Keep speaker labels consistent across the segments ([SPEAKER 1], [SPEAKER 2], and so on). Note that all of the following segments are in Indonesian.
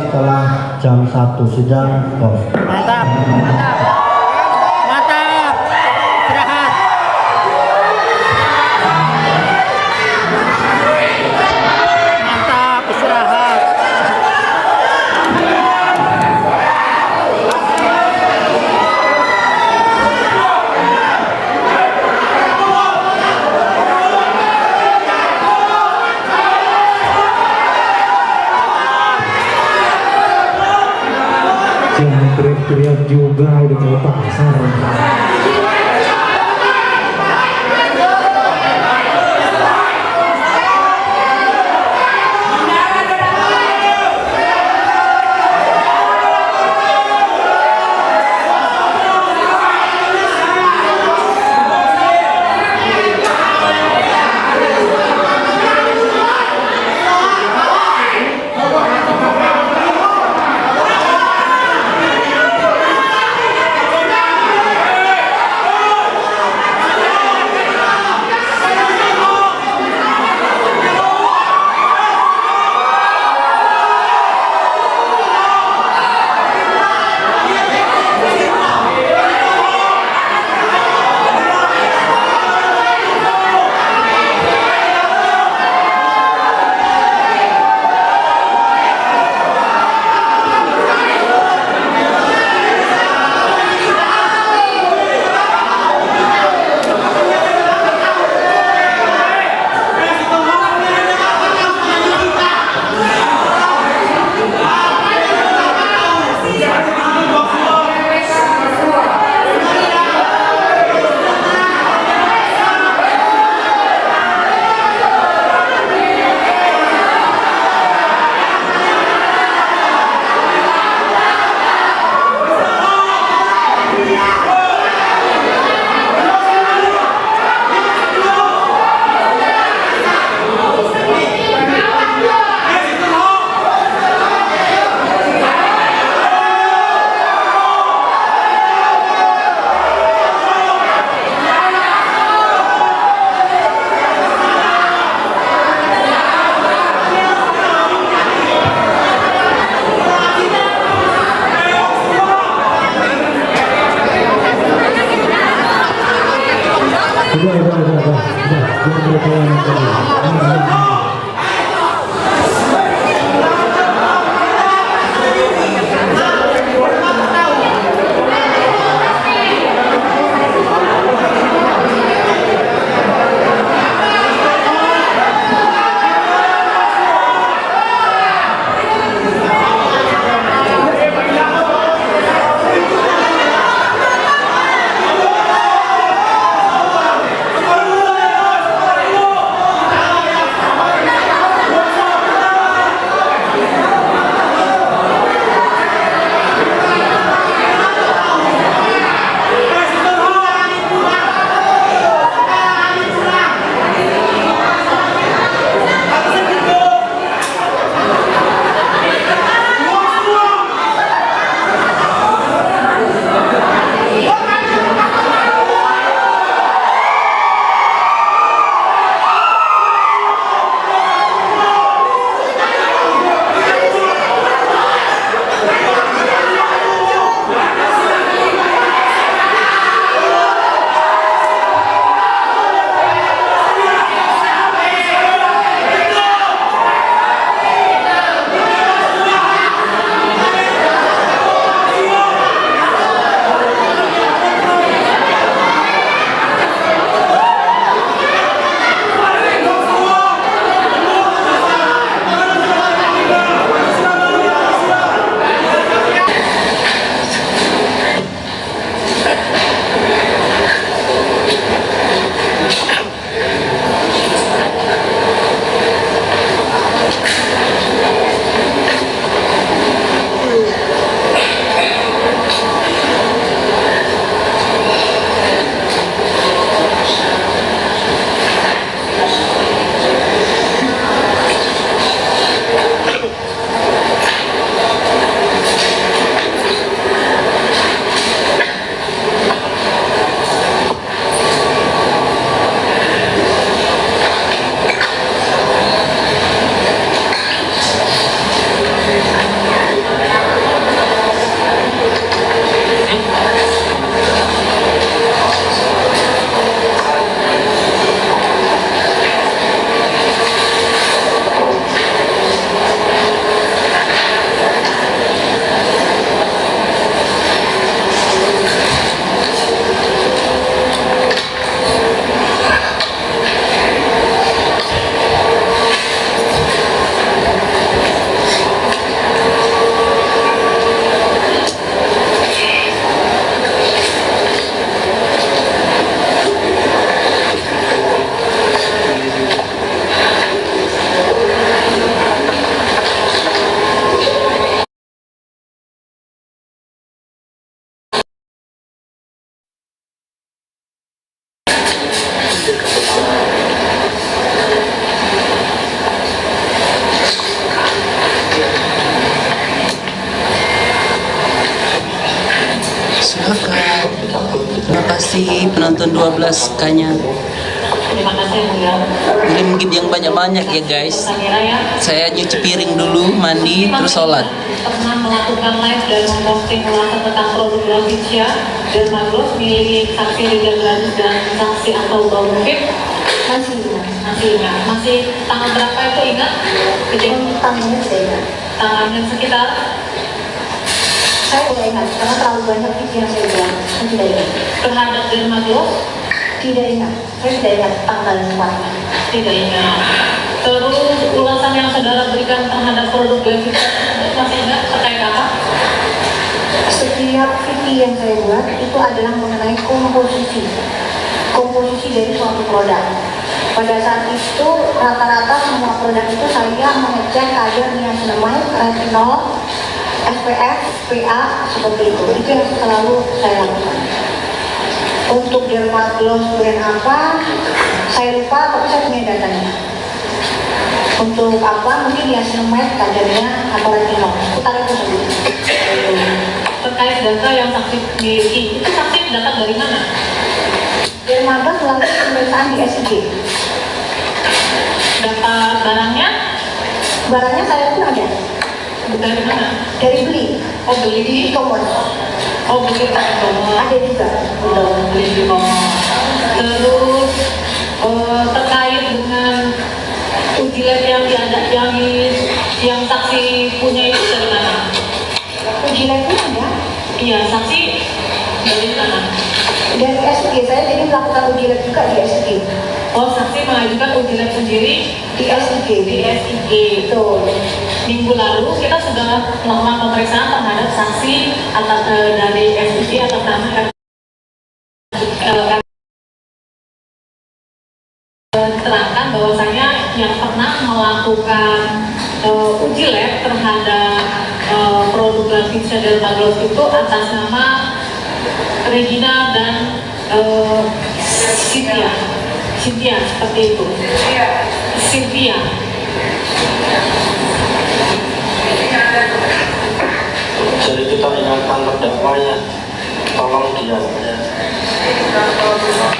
[SPEAKER 1] setelah jam 1 sidang off.
[SPEAKER 2] Mantap, mantap, mantap, istirahat. Mantap, istirahat.
[SPEAKER 3] Jangan teriak-teriak juga, udah kayak pasar.
[SPEAKER 4] kasih penonton 12K-nya.
[SPEAKER 5] Terima kasih yang mulia.
[SPEAKER 4] Gift yang banyak-banyak ya guys. Saya nyuci piring dulu, mandi, terus sholat.
[SPEAKER 5] Pernah melakukan live dan memposting ulasan tentang produk Graficia dan Magros milik saksi Rizal Gladys dan saksi atau Bang Mungkin? Masih ingat. Masih tanggal berapa itu ingat?
[SPEAKER 6] Tanggalnya tidak ingat.
[SPEAKER 5] Tanggalnya sekitar?
[SPEAKER 6] Saya tidak ingat, karena terlalu banyak itu yang saya bilang. Saya tidak ingat.
[SPEAKER 5] Terhadap Dermagros?
[SPEAKER 6] Tidak ingat. Saya tidak ingat tanggal tempatnya.
[SPEAKER 5] Tidak ingat. Terus ulasan yang saudara berikan terhadap produk Graficia masih ingat terkait apa?
[SPEAKER 6] Setiap video yang saya buat itu adalah mengenai komposisi dari suatu produk. Pada saat itu rata-rata semua produk itu saya mengecek kadar niacinamide, retinol, SPF, PA seperti itu. Itu yang selalu saya lakukan. Untuk Dermagloss brand apa, saya lupa, tapi saya punya datanya. Untuk apa, mungkin niacinamide kadarnya atau retinol. Putar itu saja.
[SPEAKER 5] Terkait data yang saksi miliki, itu saksi dapat dari mana?
[SPEAKER 6] Dermagloss melalui pemeriksaan di SIG.
[SPEAKER 5] Data barangnya
[SPEAKER 6] Barangnya saya pun ada.
[SPEAKER 5] dari mana?
[SPEAKER 6] Dari beli.
[SPEAKER 5] Oh beli di
[SPEAKER 6] E-commerce.
[SPEAKER 5] Oh beli di e-commerce.
[SPEAKER 6] Ada juga.
[SPEAKER 5] Oh, beli di e-commerce. Terus terkait dengan uji lab yang saksi punya itu dari mana?
[SPEAKER 6] Uji labnya ada.
[SPEAKER 5] Iya saksi dari mana?
[SPEAKER 6] Dari SIG saya jadi melakukan uji lab juga di SIG.
[SPEAKER 5] Oh saksi mengajukan uji lab sendiri
[SPEAKER 6] Di SIG.
[SPEAKER 5] di SIG.
[SPEAKER 6] Betul.
[SPEAKER 5] Minggu lalu kita sudah melakukan pemeriksaan terhadap saksi atas dari SIG atas nama terangkan bahwasanya yang pernah melakukan uji lab terhadap produk Graficia dan Magros itu atas nama Regina dan Cynthia seperti itu. Cynthia.
[SPEAKER 7] Jadi kita ingatkan terdakwanya, tolong diam ya.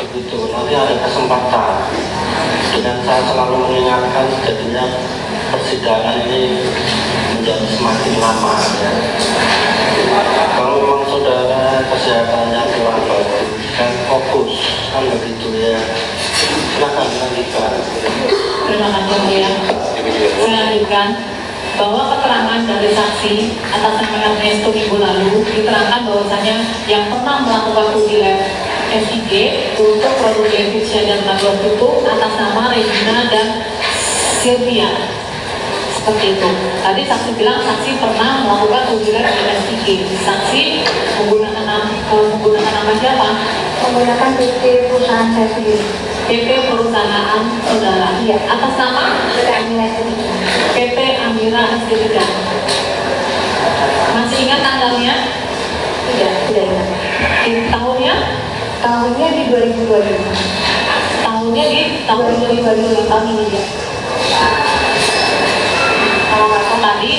[SPEAKER 7] Begitu, nanti ada kesempatan. Dengan saya selalu mengingatkan, jadinya persidangan ini menjadi semakin lama ya. Kalau memang saudara kesehatannya kurang bagus dan fokus kan begitu ya. Silakan lanjutkan.
[SPEAKER 5] Terima kasih ya. Saya lanjutkan bahwa keterangan dari saksi atas nama Ernesto minggu lalu diterangkan bahwasanya yang pernah melakukan uji lab SIG untuk produk Graficia dan Magros itu atas nama Regina dan Sylvia. Seperti itu. Tadi saksi bilang saksi pernah melakukan uji lab di SIG. Saksi menggunakan nama siapa?
[SPEAKER 6] Menggunakan PT perusahaan saya sendiri.
[SPEAKER 5] PT perusahaan saudara.
[SPEAKER 6] Iya.
[SPEAKER 5] Atas nama
[SPEAKER 6] PT Amira Estetika.
[SPEAKER 5] PT Amira Estetika. Masih ingat tanggalnya?
[SPEAKER 6] Tidak ingat.
[SPEAKER 5] Tahunnya?
[SPEAKER 6] Tahunnya di 2025.
[SPEAKER 5] Tahunnya di tahun 2025 tahun ini ya. Kalau nggak salah tadi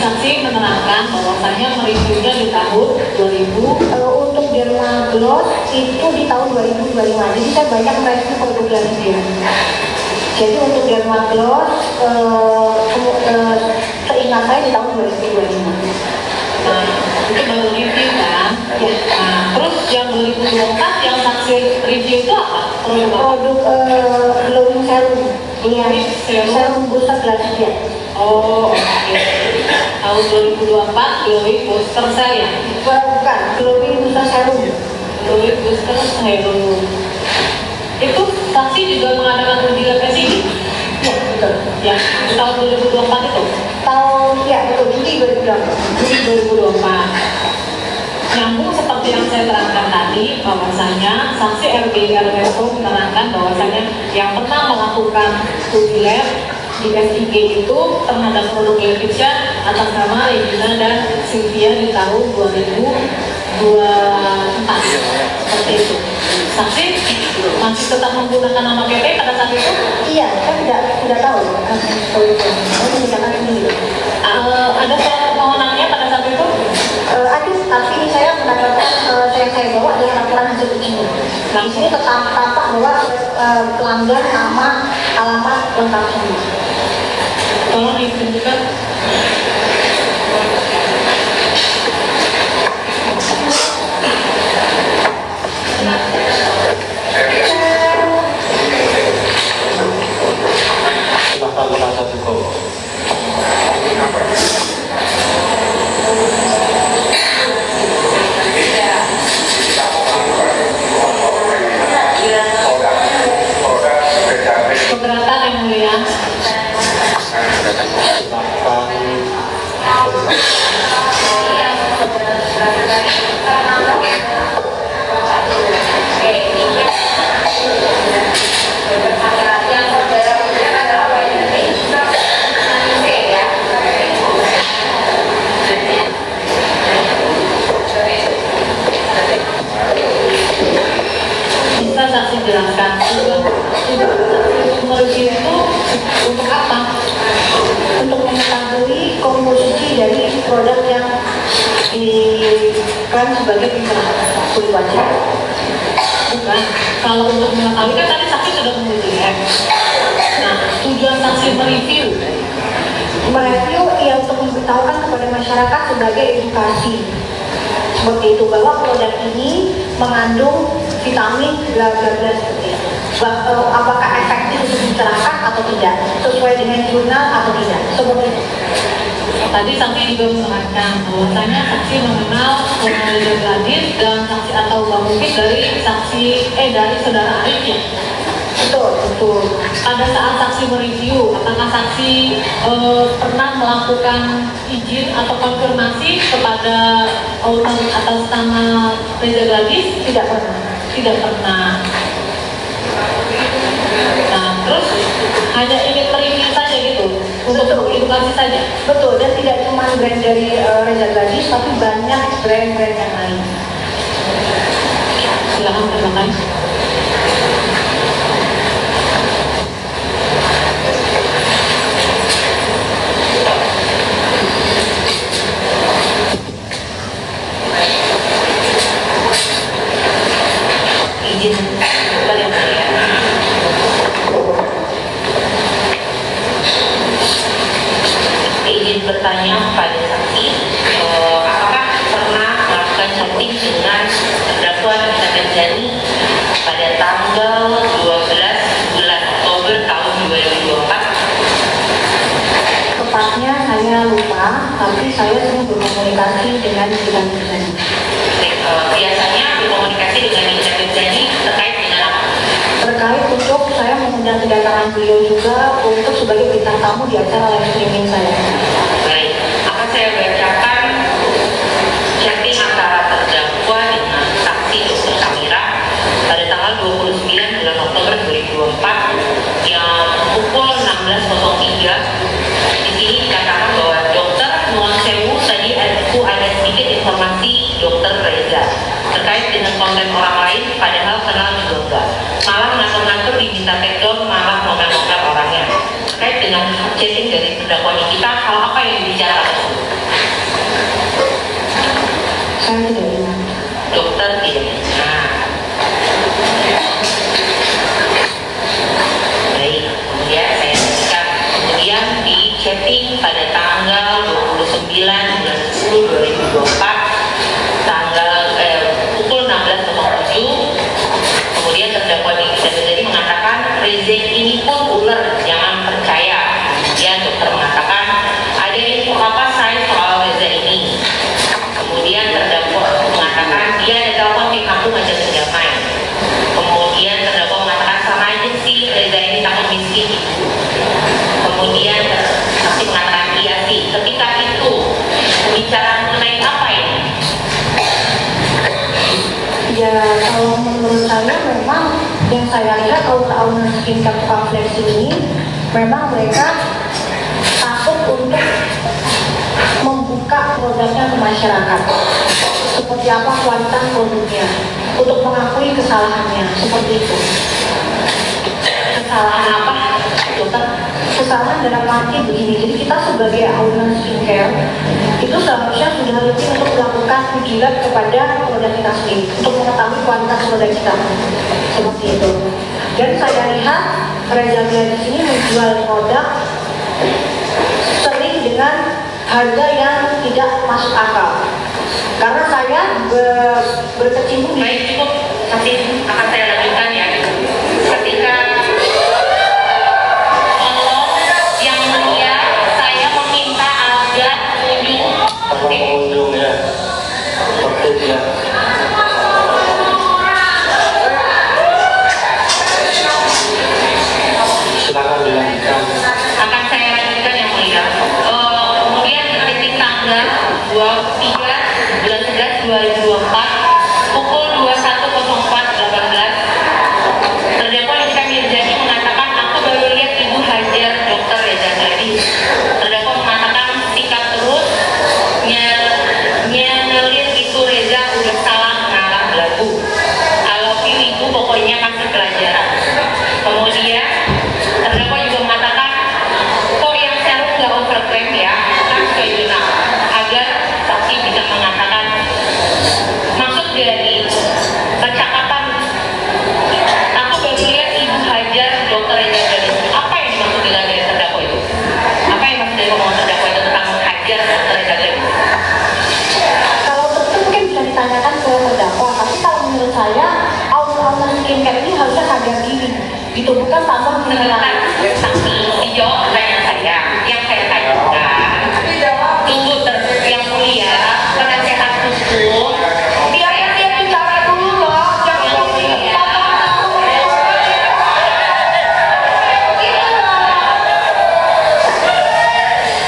[SPEAKER 5] saksi menerangkan bahwasanya mereviewnya di tahun 2000.
[SPEAKER 6] Untuk Dermagloss itu di tahun 2025. Jadi saya banyak mereview produk dari dia. Jadi untuk Dermagloss seingat saya di tahun 2025.
[SPEAKER 5] Nah, itu baru review kan? Ya. Nah, terus yang 2024 yang saksi review itu apa?
[SPEAKER 6] Produk glowing serum.
[SPEAKER 5] Glowing serum.
[SPEAKER 6] Serum booster Graficia.
[SPEAKER 5] Oh, oke. Tahun 2024 glowing booster saya.
[SPEAKER 6] Bukan, glowing booster serum.
[SPEAKER 5] Glowing booster serum. Itu saksi juga mengadakan uji lab SIG?
[SPEAKER 6] Ya, betul.
[SPEAKER 5] Ya, di tahun 2024 itu?
[SPEAKER 6] Tahun, ya betul, Juli 2024.
[SPEAKER 5] Juli 2024. Nyambung seperti yang saya terangkan tadi, bahwasanya saksi RB Ernesto menerangkan bahwasanya yang pernah melakukan uji lab di SIG itu terhadap produk Graficia atas nama Regina dan Sylvia di tahun 2024. Seperti itu. Saksi masih tetap menggunakan nama PT pada saat itu?
[SPEAKER 6] Iya, saya tidak tahu. Saya menggunakan sendiri.
[SPEAKER 5] Ada surat permohonannya pada saat itu?
[SPEAKER 6] Ada, tapi saya mendapatkan saya bawa adalah laporan hasil ujinya. Di sini tampak bahwa pelanggan nama, alamat lengkap semua.
[SPEAKER 5] Tolong ditunjukkan.
[SPEAKER 7] Silahkan merasa cukup.
[SPEAKER 5] Keberatan yang mulia. Bisa saksi jelaskan mereview itu untuk apa?
[SPEAKER 6] Untuk mengetahui komposisi dari produk yang diklaim sebagai kulit wajah.
[SPEAKER 5] Bukan. Kalau untuk mengetahui kan tadi saksi sudah melihat. Nah, tujuan saksi mereview
[SPEAKER 6] Mereview ya untuk memberitahukan kepada masyarakat sebagai edukasi. Seperti itu, bahwa produk ini mengandung vitamin bla bla bla seperti itu. Apakah efektif untuk mencerahkan atau tidak, sesuai dengan jurnal atau tidak, seperti itu.
[SPEAKER 5] tadi saksi juga menerangkan bahwasanya saksi mengenal Reza Gladys dan saksi atau mungkin dari dari saudara Arif ya.
[SPEAKER 6] Betul.
[SPEAKER 5] Pada saat saksi mereview, apakah saksi pernah melakukan izin atau konfirmasi kepada owner atas nama Reza Gladys?
[SPEAKER 6] Tidak pernah.
[SPEAKER 5] Tidak pernah. Nah, terus hanya ingin mereview saja gitu, untuk edukasi saja.
[SPEAKER 6] Betul, dan tidak cuma brand dari Reza Gladys, tapi banyak brand-brand yang lain.
[SPEAKER 5] Silakan terima kasih. Izin kembali ya.
[SPEAKER 8] Izin bertanya pada saksi, apakah pernah melakukan chatting dengan terdakwa Nikita Mirzani pada tanggal 12 bulan Oktober tahun 2024?
[SPEAKER 6] Tepatnya saya lupa, tapi saya sering berkomunikasi dengan Nikita Mirzani.
[SPEAKER 8] Biasanya berkomunikasi dengan Nikita Mirzani terkait dengan apa?
[SPEAKER 6] Terkait untuk saya mengundang kedatangan beliau juga untuk sebagai bintang tamu di acara live streaming saya.
[SPEAKER 8] Baik, akan saya bacakan chatting antara terdakwa dengan saksi Dr. Samira pada tanggal 29 bulan Oktober 2024 yang pukul 16.03. Di sini dikatakan bahwa dokter nuwun sewu tadi aku ada sedikit informasi dokter Reza terkait dengan konten orang lain, padahal kenal juga enggak. Malah ngatur-ngatur diminta take down, malah ngomel-ngomel orangnya. Terkait dengan chatting dari terdakwa Nikita, hal apa yang dibicarakan tersebut?
[SPEAKER 6] Saya tidak ingat.
[SPEAKER 8] Dokter tidak ingat. Baik, kemudian saya lanjutkan. Kemudian di chatting pada tanggal 29 bulan 10 2024 pukul 16.07, kemudian terdakwa Nikita Mirzani mengatakan Reza ini pun ular, jangan percaya. Kemudian dokter mengatakan ada info apa saya soal Reza ini. Kemudian terdakwa mengatakan dia ada telepon tim aku ngajak damai. Kemudian terdakwa mengatakan sama aja sih, Reza ini takut miskin ibu. Kemudian saksi mengatakan iya sih. Ketika itu bicara mengenai apa ini?
[SPEAKER 6] Ya, kalau menurut saya memang yang saya lihat owner skincare pamflet ini memang mereka takut untuk membuka produknya ke masyarakat. Seperti apa kualitas produknya, untuk mengakui kesalahannya, seperti itu.
[SPEAKER 5] Kesalahan apa, dokter?
[SPEAKER 6] Kesalahan dalam arti begini, jadi kita sebagai owner skincare itu seharusnya sudah rutin untuk melakukan pujian kepada produk kita sendiri untuk mengetahui kualitas produk kita seperti itu. Dan saya lihat Reza Gria di sini menjual produk sering dengan harga yang tidak masuk akal. Karena saya berkecimpung di
[SPEAKER 8] Baik, cukup. Nanti akan saya lanjutkan ya. Ketika yang mulia, saya meminta agar
[SPEAKER 7] pengunjung ya, tertib ya. Silakan dilanjutkan.
[SPEAKER 8] akan saya lanjutkan yang mulia. Kemudian titik tanggal 23 bulan 11 2024 pukul 21.04.18 terdakwa Lisa Mirjani mengatakan aku baru lihat Ibu Hajar Dr. Reza Gladys. Terdakwa mengatakan sikap terus nyelir itu Reza udah salah ngalah lagu. I love you Ibu, pokoknya kasih pelajaran. Kemudian terdakwa juga mengatakan kok yang serum nggak overclaim ya, kan ke jurnal agar saksi bisa mengatakan maksud dari percakapan aku baru lihat Ibu Hajar Dr. Reza Gladys. Apa yang dimaksud dengan dari terdakwa itu? Apa yang dimaksud dari omongan terdakwa itu tentang Hajar Dr. Reza Gladys?
[SPEAKER 6] kalau itu mungkin bisa ditanyakan ke terdakwa, tapi kalau menurut saya aura skincare ini harusnya sadar diri gitu, bukan tambah
[SPEAKER 8] Sebentar,
[SPEAKER 6] mineral.
[SPEAKER 8] saksi dijawab pertanyaan saya. Yang saya tanyakan, tunggu yang mulia, penasehat hukum.
[SPEAKER 6] Biarkan dia bicara dulu loh, jangan
[SPEAKER 8] Yang mulia.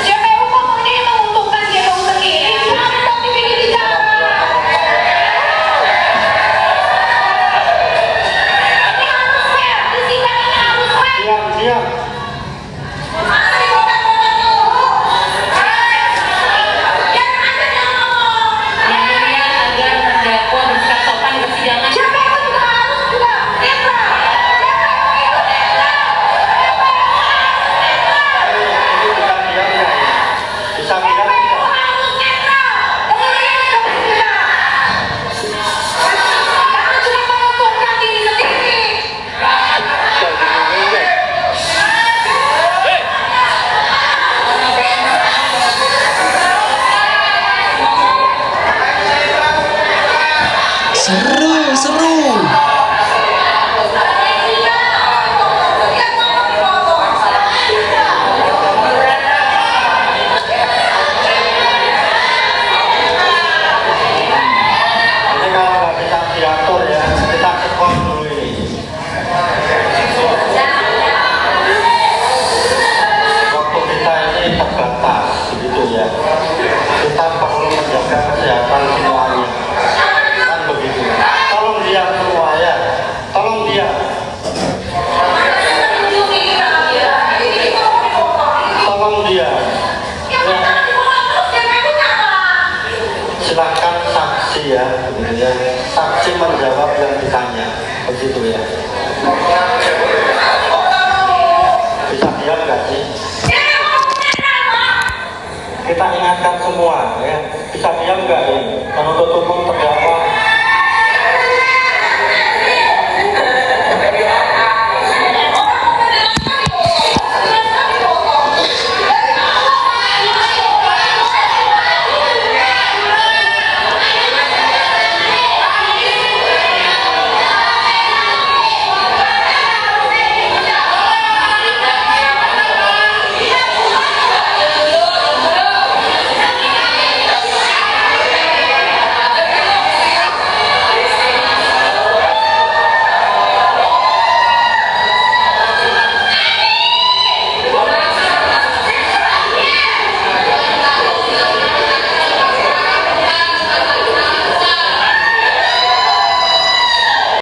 [SPEAKER 6] JPU ngomong ini menguntungkan JPU sendiri, jangan tapi bikin bicara. Ini harus fair, di sidang ini harus fair.
[SPEAKER 7] Diam, diam.
[SPEAKER 8] Yang mulia agar terdakwa bersikap sopan di persidangan.
[SPEAKER 6] JPU juga harus juga netral.
[SPEAKER 7] Bisa diam ya? Bisa diam tidak?
[SPEAKER 6] Harus netral. Kemudian harus juga. Jangan cuma menguntungkan diri sendiri.
[SPEAKER 4] Seru, seru.
[SPEAKER 7] Ini kalau nggak bisa diatur ya, kita sekon dulu ini. Waktu kita ini terbatas, begitu ya. Kita perlu menjaga kesehatan semuanya. Kan begitu. Tolong dia semua ya. Tolong dia. Tolong dia. Ya. Silakan saksi ya, begitu ya. Saksi menjawab yang ditanya, begitu ya. Bisa diam nggak sih? Kita ingatkan semua ya. Bisa diam nggak ini? Penuntut umum